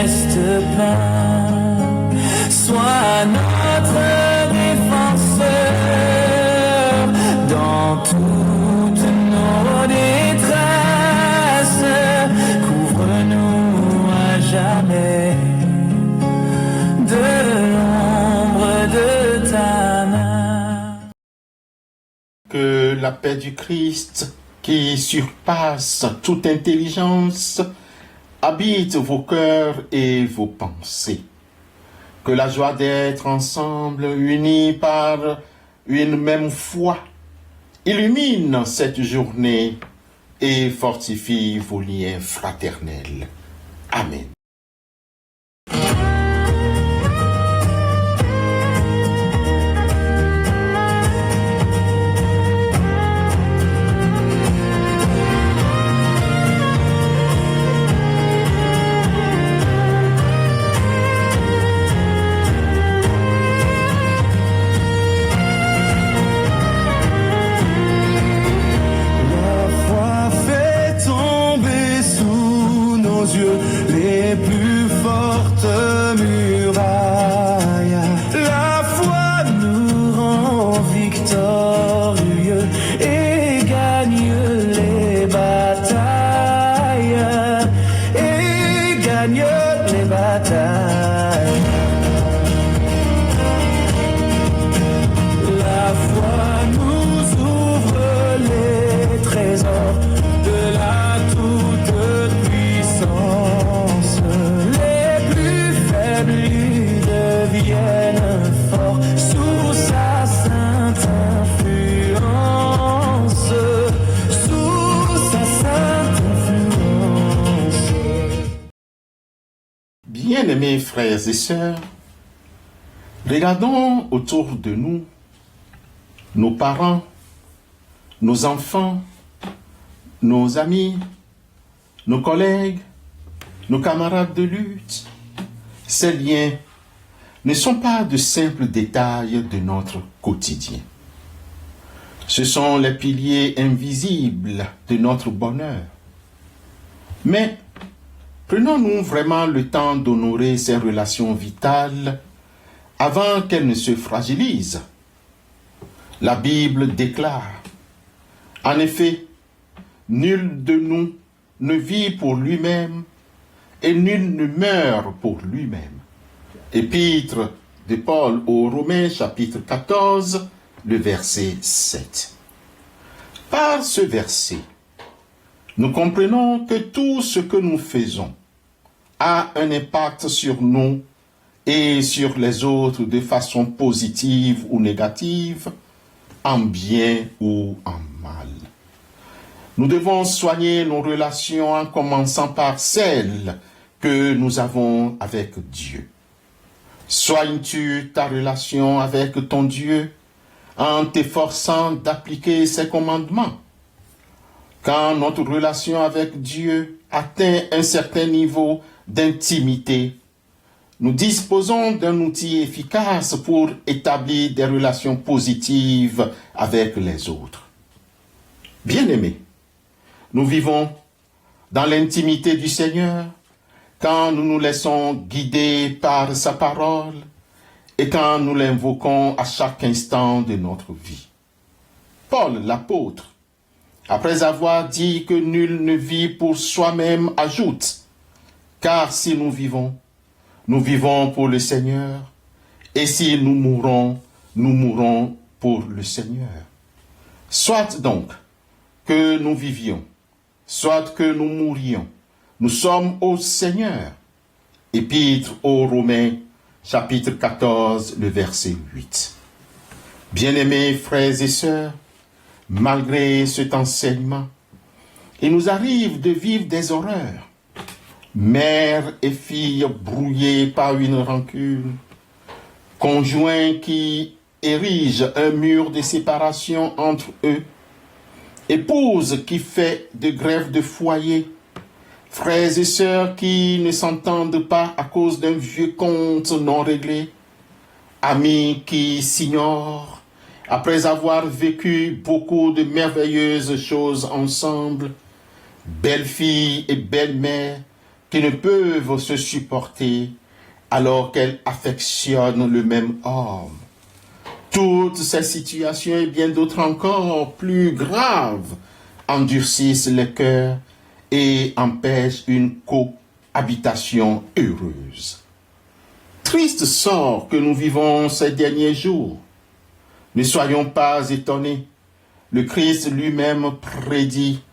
reste plein. Sois notre défenseur dans toutes nos détresses. Couvre-nous à jamais de l'ombre de ta main. Que la paix du Christ, qui surpasse toute intelligence, habite vos cœurs et vos pensées. Que la joie d'être ensemble, unis par une même foi, illumine cette journée et fortifie vos liens fraternels. Amen. Les plus fortes murailles, la foi nous rend victorieux et gagne les batailles, La foi nous ouvre les trésors de la toute-puissance. Les plus faibles deviennent forts sous sa sainte influence. Bien-aimés frères et sœurs, regardons autour de nous, nos parents, nos enfants, nos amis, nos collègues, nos camarades de lutte. Ces liens ne sont pas de simples détails de notre quotidien. Ce sont les piliers invisibles de notre bonheur. Mais prenons-nous vraiment le temps d'honorer ces relations vitales avant qu'elles ne se fragilisent? La Bible déclare, en effet, nul de nous ne vit pour lui-même et nul ne meurt pour lui-même. Épître de Paul aux Romains, chapitre 14, le verset 7. Par ce verset, nous comprenons que tout ce que nous faisons a un impact sur nous et sur les autres de façon positive ou négative, en bien ou en mal. Nous devons soigner nos relations en commençant par celles que nous avons avec Dieu. Soignes-tu ta relation avec ton Dieu en t'efforçant d'appliquer ses commandements? Quand notre relation avec Dieu atteint un certain niveau d'intimité, nous disposons d'un outil efficace pour établir des relations positives avec les autres. Bien-aimés, nous vivons dans l'intimité du Seigneur quand nous nous laissons guider par sa parole et quand nous l'invoquons à chaque instant de notre vie. Paul, l'apôtre, après avoir dit que nul ne vit pour soi-même, ajoute, « Car si nous vivons pour le Seigneur, et si nous mourons pour le Seigneur. » Soit donc que nous vivions, soit que nous mourions, nous sommes au Seigneur. Épître aux Romains, chapitre 14, le verset 8. Bien-aimés frères et sœurs, malgré cet enseignement, il nous arrive de vivre des horreurs. Mère et fille brouillées par une rancune, conjoints qui érigent un mur de séparation entre eux, épouse qui fait de grève de foyer, frères et sœurs qui ne s'entendent pas à cause d'un vieux compte non réglé, amis qui s'ignorent après avoir vécu beaucoup de merveilleuses choses ensemble, belle-fille et belle-mère qui ne peuvent se supporter alors qu'elles affectionnent le même homme. Toutes ces situations et bien d'autres encore plus graves endurcissent les cœurs et empêchent une cohabitation heureuse. Triste sort que nous vivons ces derniers jours. Ne soyons pas étonnés. Le Christ lui-même prédit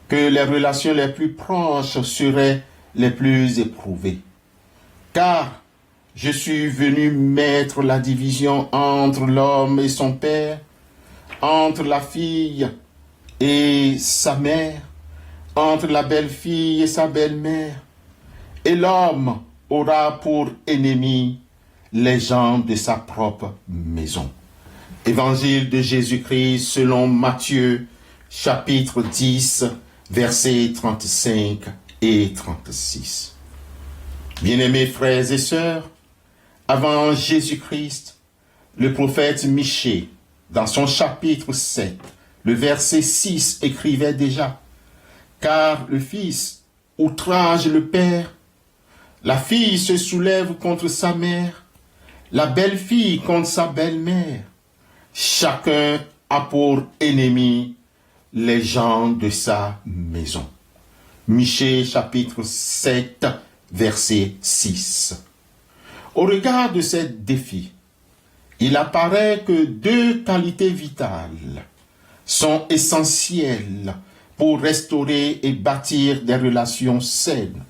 que les relations les plus proches seraient les plus éprouvées. Car je suis venu mettre la division entre l'homme et son père, entre la fille et sa mère, entre la belle-fille et sa belle-mère. Et l'homme aura pour ennemi les gens de sa propre maison. Évangile de Jésus-Christ selon Matthieu, chapitre 10, versets 35 et 36. Bien-aimés frères et sœurs, avant Jésus-Christ, le prophète Michée, dans son chapitre 7, le verset 6, écrivait déjà « Car le fils outrage le père, la fille se soulève contre sa mère, la belle-fille contre sa belle-mère. Chacun a pour ennemi les gens de sa maison. » Michée chapitre 7, verset 6. Au regard de ces défis, il apparaît que deux qualités vitales sont essentielles pour restaurer et bâtir des relations saines,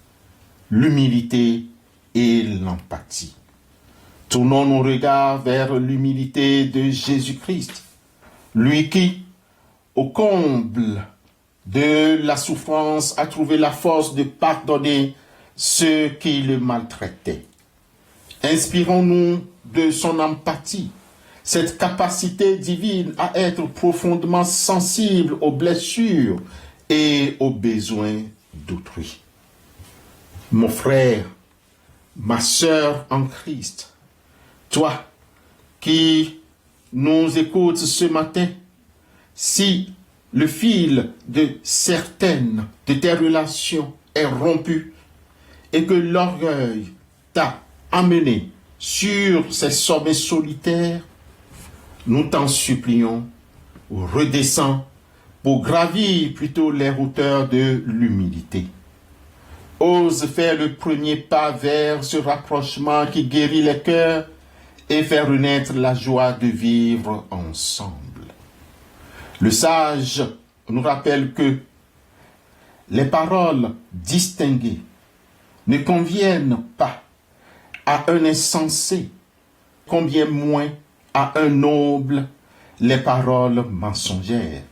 l'humilité et l'empathie. Tournons nos regards vers l'humilité de Jésus-Christ, lui qui, au comble de la souffrance, a trouvé la force de pardonner ceux qui le maltraitaient. Inspirons-nous de son empathie, cette capacité divine à être profondément sensible aux blessures et aux besoins d'autrui. Mon frère, ma sœur en Christ, toi qui nous écoutes ce matin, si le fil de certaines de tes relations est rompu et que l'orgueil t'a amené sur ces sommets solitaires, nous t'en supplions, redescends pour gravir plutôt les hauteurs de l'humilité. Ose faire le premier pas vers ce rapprochement qui guérit les cœurs et faire renaître la joie de vivre ensemble. Le sage nous rappelle que les paroles distinguées ne conviennent pas à un insensé, combien moins à un noble les paroles mensongères.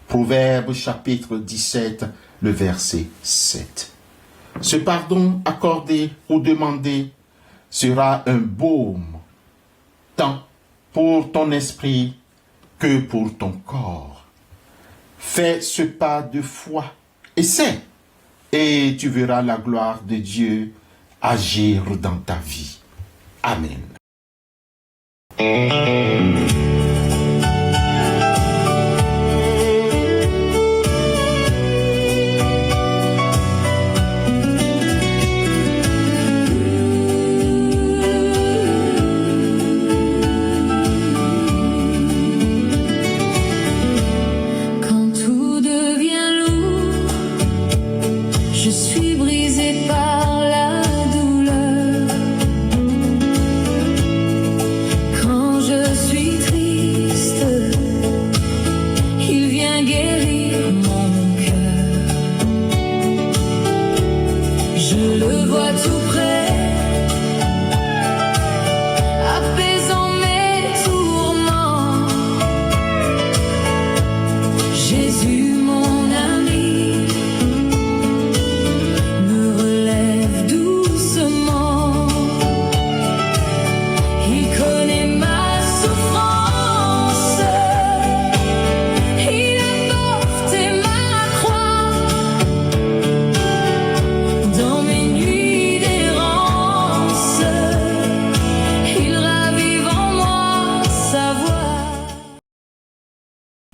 Proverbe chapitre 17, le verset 7. Ce pardon accordé ou demandé sera un baume, tant pour ton esprit que pour ton corps. Fais ce pas de foi, essaie, et tu verras la gloire de Dieu agir dans ta vie. Amen.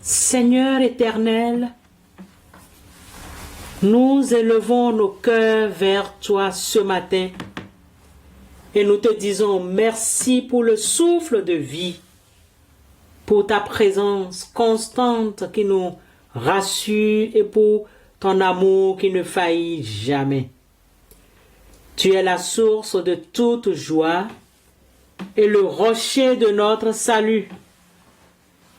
Seigneur éternel, Nous élevons nos cœurs vers toi ce matin et nous te disons merci pour le souffle de vie, pour ta présence constante qui nous rassure et pour ton amour qui ne faillit jamais. Tu es la source de toute joie et le rocher de notre salut.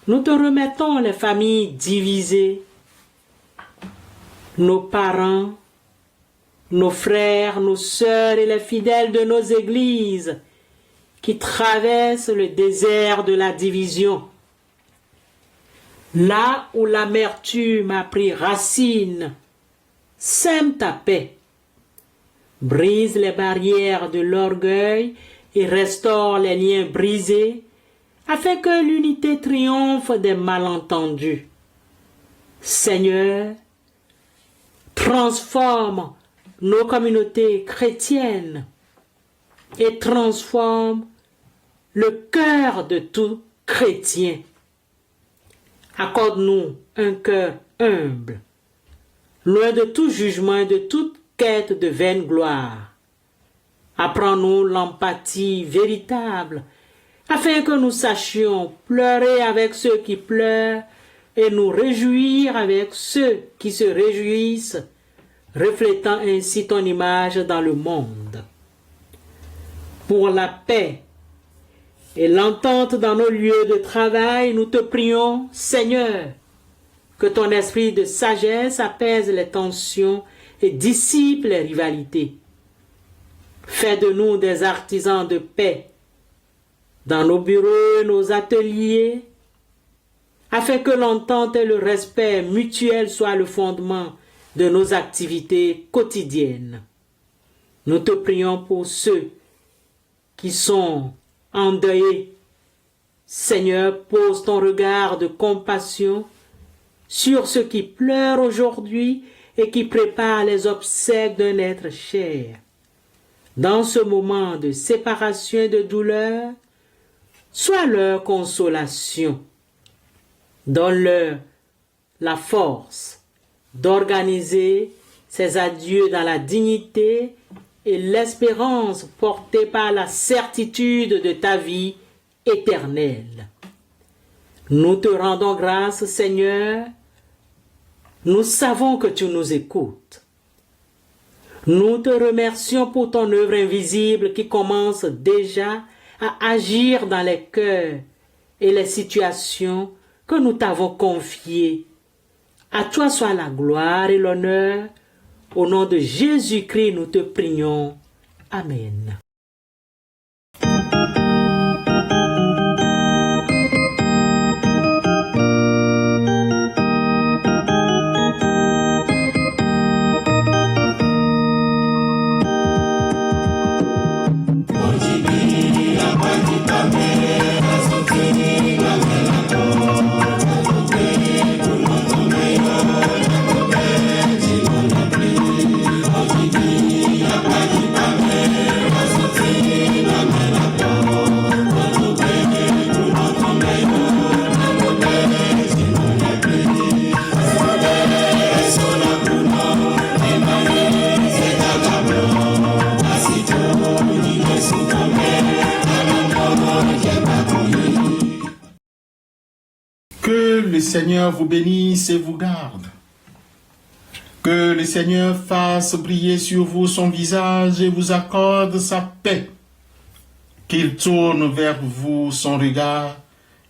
Nous te remettons les familles divisées, nos parents, nos frères, nos sœurs et les fidèles de nos églises qui traversent le désert de la division. Là où l'amertume a pris racine, sème ta paix. Brise les barrières de l'orgueil et restaure les liens brisés, afin que l'unité triomphe des malentendus. Seigneur, transforme nos communautés chrétiennes et transforme le cœur de tout chrétien. Accorde-nous un cœur humble, loin de tout jugement et de toute quête de vaine gloire. Apprends-nous l'empathie véritable, afin que nous sachions pleurer avec ceux qui pleurent et nous réjouir avec ceux qui se réjouissent, reflétant ainsi ton image dans le monde. Pour la paix et l'entente dans nos lieux de travail, nous te prions, Seigneur, que ton esprit de sagesse apaise les tensions et dissipe les rivalités. Fais de nous des artisans de paix dans nos bureaux, nos ateliers, afin que l'entente et le respect mutuel soient le fondement de nos activités quotidiennes. Nous te prions pour ceux qui sont endeuillés. Seigneur, pose ton regard de compassion sur ceux qui pleurent aujourd'hui et qui préparent les obsèques d'un être cher. Dans ce moment de séparation et de douleur, sois leur consolation. Donne-leur la force d'organiser ces adieux dans la dignité et l'espérance portée par la certitude de ta vie éternelle. Nous te rendons grâce, Seigneur. Nous savons que tu nous écoutes. Nous te remercions pour ton œuvre invisible qui commence déjà à agir dans les cœurs et les situations que nous t'avons confiées. À toi soit la gloire et l'honneur. Au nom de Jésus-Christ, nous te prions. Amen. Que le Seigneur vous bénisse et vous garde. Que le Seigneur fasse briller sur vous son visage et vous accorde sa paix. Qu'il tourne vers vous son regard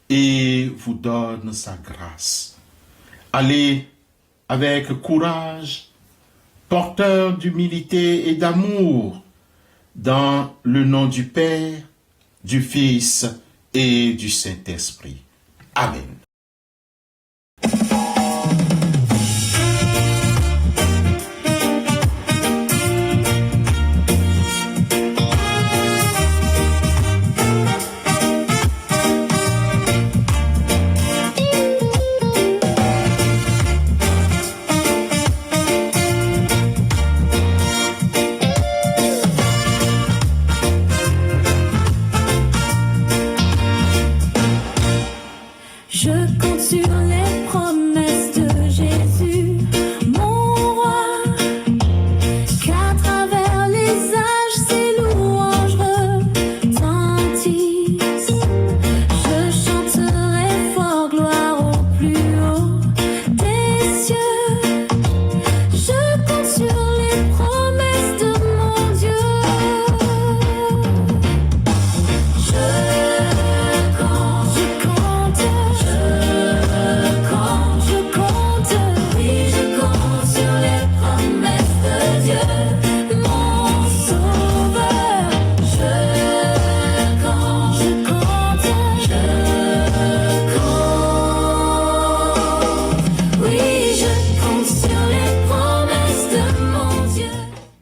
et vous donne sa grâce. Allez avec courage, porteur d'humilité et d'amour, dans le nom du Père, du Fils et du Saint-Esprit. Amen.